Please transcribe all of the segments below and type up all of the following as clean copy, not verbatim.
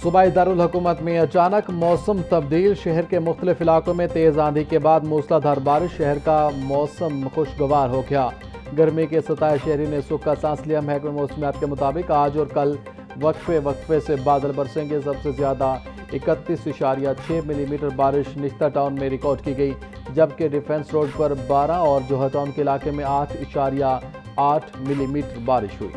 सूबाई दारुल हुकूमत में अचानक मौसम तब्दील। शहर के मुख्तलिफ इलाकों में तेज़ आंधी के बाद मूसलाधार बारिश। शहर का मौसम खुशगवार हो गया। गर्मी के सताए शहरी ने सुख का सांस लिया। महकमे मौसमियात के मुताबिक आज और कल वक्फे से बादल बरसेंगे। सबसे ज़्यादा 31.6 मिलीमीटर बारिश निश्ता टाउन में रिकॉर्ड की गई, जबकि डिफेंस रोड पर 12 और जोहर टाउन के इलाके में 8.8 मिलीमीटर बारिश हुई।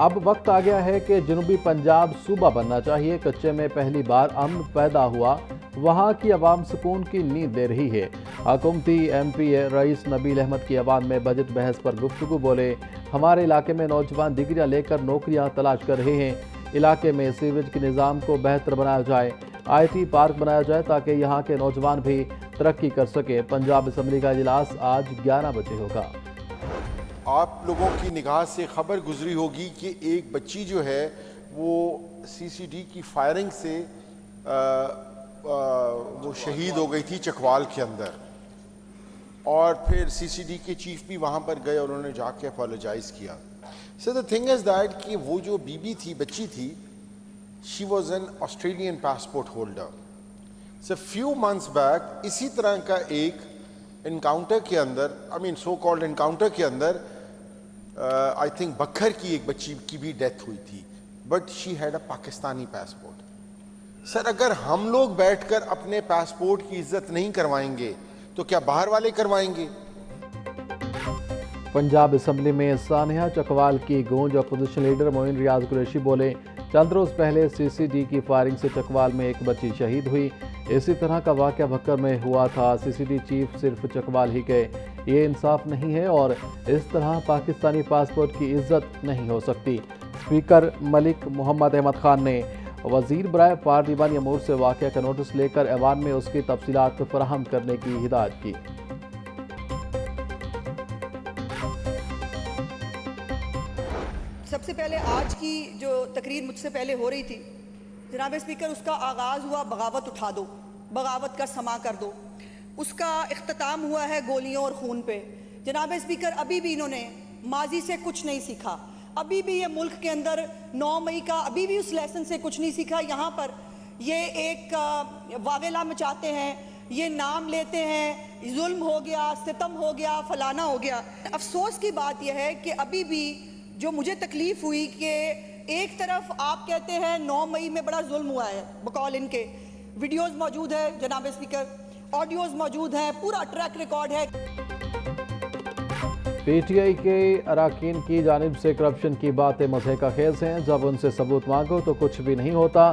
अब वक्त आ गया है कि जनूबी पंजाब सूबा बनना चाहिए। कच्चे में पहली बार अमन पैदा हुआ, वहां की आवाम सुकून की नींद ले रही है। हुकूमती MP रईस नबील अहमद की आवाम में बजट बहस पर गुफ्तगू। बोले, हमारे इलाके में नौजवान डिग्रियां लेकर नौकरियां तलाश कर रहे हैं। इलाके में सीवरेज के निज़ाम को बेहतर बनाया जाए, IT पार्क बनाया जाए ताकि यहाँ के नौजवान भी तरक्की कर सके। पंजाब असम्बली का इजलास आज 11 बजे होगा। आप लोगों की निगाह से खबर गुजरी होगी कि एक बच्ची जो है वो CCD की फायरिंग से वो शहीद हो गई थी चकवाल के अंदर, और फिर CCD के चीफ भी वहाँ पर गए और उन्होंने जाके अपोलोजाइज किया। So the thing is that कि वो जो बीबी थी, बच्ची थी, she was an Australian passport holder. So few months back इसी तरह का एक इनकाउंटर के अंदर, सो कॉल्ड इनकाउंटर के अंदर आई थिंक बखर की एक बच्ची की भी डेथ हुई थी, but she had a Pakistani passport. Sir, अगर हम लोग बैठकर अपने पासपोर्ट की इज्जत नहीं करवाएंगे तो क्या बाहर वाले करवाएंगे? पंजाब असम्बली में सानिया चकवाल की गूंज। अपोजिशन लीडर मोइन रियाज कुरैशी बोले, चंद रोज पहले CCD की फायरिंग से चकवाल में एक बच्ची शहीद हुई। इसी तरह का वाक़या भक्कर में हुआ था। CCD चीफ सिर्फ चकवाल ही गए, ये इंसाफ नहीं है और इस तरह पाकिस्तानी पासपोर्ट की इज्जत नहीं हो सकती। स्पीकर मलिक मोहम्मद अहमद खान ने वजीर बराए पार्लिमानी अमूर से वाक़या का नोटिस लेकर ऐवान में उसकी तफसीलात फराहम करने की हिदायत की। सबसे पहले आज की जो तकरीर मुझसे पहले हो रही थी, जनाब स्पीकर, उसका आगाज़ हुआ बगावत उठा दो, बगावत का समा कर दो। उसका इख्तिताम हुआ है गोलियों और खून पे। जनाब स्पीकर, अभी भी इन्होंने माजी से कुछ नहीं सीखा। अभी भी ये मुल्क के अंदर 9 मई का अभी भी उस लेसन से कुछ नहीं सीखा। यहाँ पर ये एक वावेला मचाते हैं, ये नाम लेते हैं, जुल्म हो गया, सितम हो गया, फलाना हो गया। अफसोस की बात यह है कि अभी भी जो मुझे तकलीफ हुई कि एक तरफ आप कहते हैं 9 मई में बड़ा जुल्म हुआ है, बकौल इनके वीडियोस मौजूद है जनाब स्पीकर, ऑडियोज मौजूद हैं, पूरा ट्रैक रिकॉर्ड है। PTI के अराकीन की जानिब से करप्शन की बातें मज़े का खेज हैं। जब उनसे सबूत मांगो तो कुछ भी नहीं होता।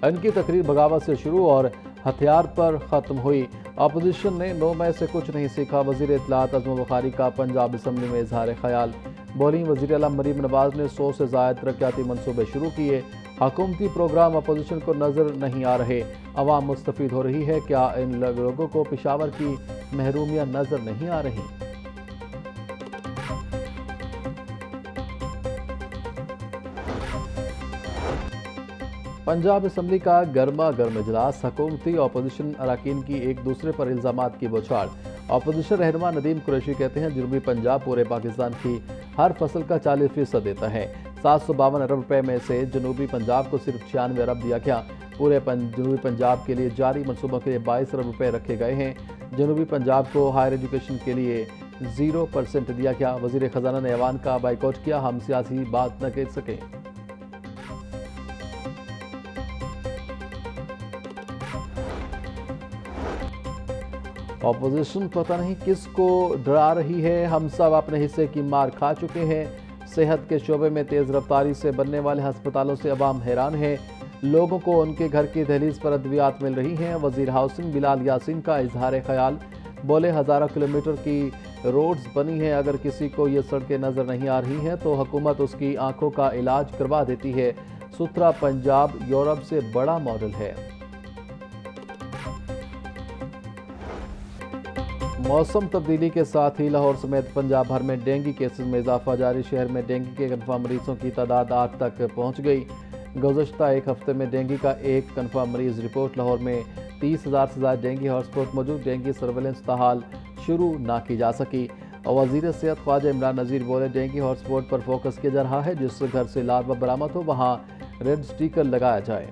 इनकी तकरीर बगावत से शुरू और हथियार पर ख़त्म हुई। अपोजिशन ने 9 मई से कुछ नहीं सीखा। वज़ीर इत्तलात अज़म बुखारी का पंजाब असम्बली में इजहार ख्याल। बोली, वज़ीर आला मरीम नवाज ने 100 से ज़ायद तरक्याती मनसूबे शुरू किए। हुकूमती प्रोग्राम अपोजिशन को नज़र नहीं आ रहे। अवाम मुस्तफ़ीद हो रही है। क्या इन लोगों को पेशावर की महरूमियाँ नज़र नहीं आ रही? पंजाब असम्बली का गर्मा गर्म इजलास। हुकूमती अपोजिशन अराकीन की एक दूसरे पर इल्ज़ामात की बौछार। अपोजिशन रहनुमा नदीम कुरैशी कहते हैं, जनूबी पंजाब पूरे पाकिस्तान की हर फसल का 40% देता है। 752 अरब रुपए में से जनूबी पंजाब को सिर्फ 96 अरब दिया गया। पूरे जनूबी पंजाब के लिए जारी मनसूबों के लिए 22 अरब रुपए रखे गए हैं। जनूबी पंजाब को हायर एजुकेशन के लिए 0% दिया गया। वज़ीर ख़जाना ने ऐवान का बाइकआउट किया। हम सियासी बात न कर सके। ऑपोजिशन पता नहीं किसको डरा रही है। हम सब अपने हिस्से की मार खा चुके हैं। सेहत के शोबे में तेज़ रफ्तारी से बनने वाले अस्पतालों से अवाम हैरान है। लोगों को उनके घर की दहलीज पर अद्वियात मिल रही हैं। वज़ीर हाउसिंग बिलाल यासीन का इजहार ख्याल। बोले, हज़ारों किलोमीटर की रोड्स बनी हैं, अगर किसी को ये सड़कें नज़र नहीं आ रही हैं तो हुकूमत उसकी आंखों का इलाज करवा देती है। सुथरा पंजाब यूरोप से बड़ा मॉडल है। मौसम तब्दीली के साथ ही लाहौर समेत पंजाब भर में डेंगू केसेस में इजाफा जारी। शहर में डेंगू के कन्फर्म मरीजों की तादाद 8 तक पहुंच गई। गुज़श्ता एक हफ्ते में डेंगू का एक कन्फर्म मरीज रिपोर्ट। लाहौर में 30,000 से ज़्यादा डेंगू हॉटस्पॉट मौजूद। डेंगू सर्वेलेंस ताहाल शुरू ना की जा सकी। और वजीर सेहत ख्वाजा इमरान नज़ीर बोले, डेंगू हॉटस्पॉट पर फोकस किया जा रहा है। जिस घर से लार्वा बरामद हो वहाँ रेड स्टिकर लगाया जाए।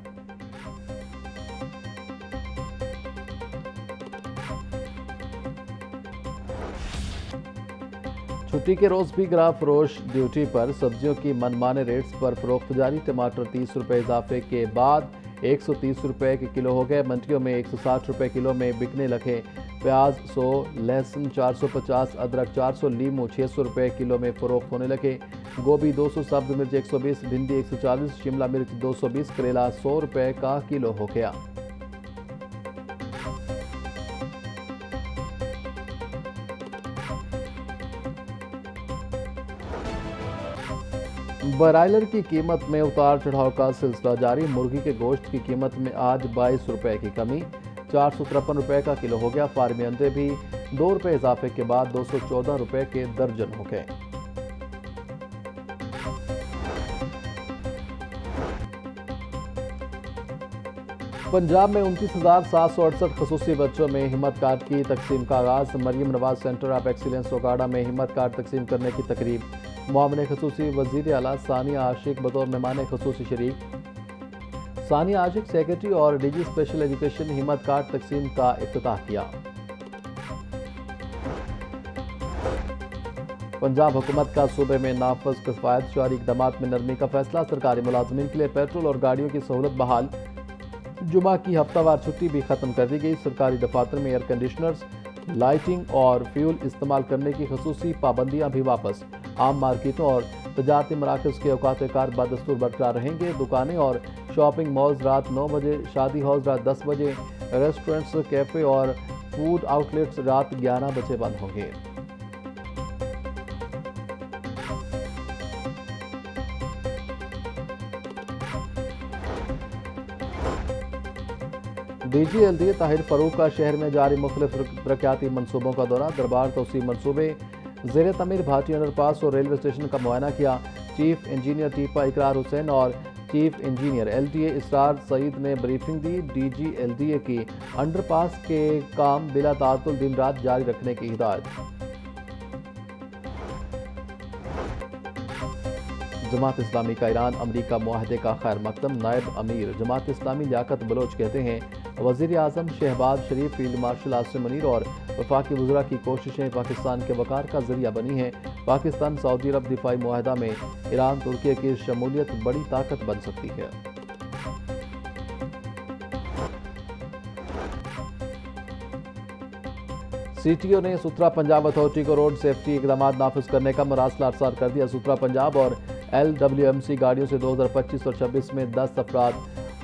छुट्टी के रोज भी ग्राहक फरोश ड्यूटी पर। सब्जियों की मनमाने रेट्स पर फरोख्त जारी। टमाटर 30 रुपये इजाफे के बाद 130 रुपये के किलो हो गए। मंडियों में 160 रुपये किलो में बिकने लगे। प्याज 100, लहसुन 450, अदरक 400, लीमू 600 रुपये किलो में फरोख्त होने लगे। गोभी 200, सब्ज मिर्च 120, भिंडी 140, शिमला मिर्च 220, करेला 100 रुपये का किलो हो गया। ब्रायलर की कीमत में उतार चढ़ाव का सिलसिला जारी। मुर्गी के गोश्त की कीमत में आज 22 रुपये की कमी, 453 रुपये का किलो हो गया। फार्मी अंडे भी 2 रुपये इजाफे के बाद 214 रुपये के दर्जन हो गए। पंजाब में 29,768 खसूसी बच्चों में हिम्मत कार्ड की तकसीम का आगाज। Maryam Nawaz centre of excellence Okara में हिम्मत कार्ड तकसीम करने की तकरीब। मुआविन खसूसी वजीर आला सानिया आशिक बतौर मेहमान खसूसी शरीक। सानिया आशिक सेक्रेटरी और डीजी स्पेशल एजुकेशन हिम्मत कार्ड तकसीम का इफ्तिताह किया। पंजाब हुकूमत का सूबे में नाफज कफायत शुआरी इक़दाम में नरमी का फैसला। सरकारी मुलाजमीन के लिए पेट्रोल और गाड़ियों की सहूलत बहाल। जुमा की हफ्तावार छुट्टी भी खत्म कर दी गई। सरकारी दफातर में एयर कंडीशनर्स, लाइटिंग और फ्यूल इस्तेमाल करने की खसूसी पाबंदियां भी वापस। आम मार्केटों और तजारती मराकज़ के औकात कार बदस्तूर बरकरार रहेंगे। दुकानें और शॉपिंग मॉल्स रात 9 बजे, शादी हॉल्स रात 10 बजे, रेस्टोरेंट्स, कैफ़े और फूड आउटलेट्स रात 11 बजे बंद होंगे। डीजी एलडीए ताहिर फरूक का शहर में जारी मुख्तलिफ तरक्याती मनसूबों का दौरा। दरबार तोसी मनसूबे, ज़ेर तमीर भाटी अंडरपास और रेलवे स्टेशन का मुआयना किया। चीफ इंजीनियर टीपा इकरार हुसैन और चीफ इंजीनियर एलडीए इसरार सईद ने ब्रीफिंग दी। डीजी एलडीए की अंडरपास के काम बिला तातुल दिन रात जारी रखने की हिदायत। जमात इस्लामी का ईरान अमरीका मुआहदे का खैर मकदम। नायब अमीर जमात इस्लामी लियाकत बलोच कहते हैं, वज़ीर आज़म शहबाज शरीफ, फील्ड मार्शल आसिम मुनीर और वफाकी वज़रा की कोशिशें पाकिस्तान के वक़ार का ज़रिया बनी हैं। पाकिस्तान सऊदी अरब दिफाई मुआहदा में ईरान तुर्की की शमूलियत बड़ी ताकत बन सकती है। सीटीओ ने सुथरा पंजाब अथॉरिटी को रोड सेफ्टी इकदाम नाफिज करने का मरासला अरसाल कर दिया। सुथरा पंजाब और LWMC गाड़ियों से 2025 और 26 में 10 अफराद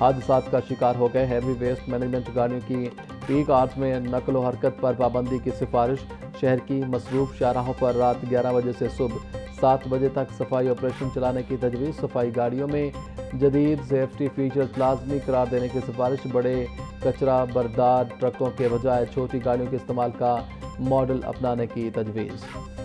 हादसात का शिकार हो गए। हैवी वेस्ट मैनेजमेंट गाड़ियों की पीक आवर्स में नकलो हरकत पर पाबंदी की सिफारिश। शहर की मसरूफ शाहराहों पर रात 11 बजे से सुबह 7 बजे तक सफाई ऑपरेशन चलाने की तजवीज़। सफाई गाड़ियों में जदीद सेफ्टी फीचर्स लाजमी करार देने की सिफारिश। बड़े कचरा बरदार ट्रकों के बजाय छोटी गाड़ियों के इस्तेमाल का मॉडल अपनाने की तजवीज़।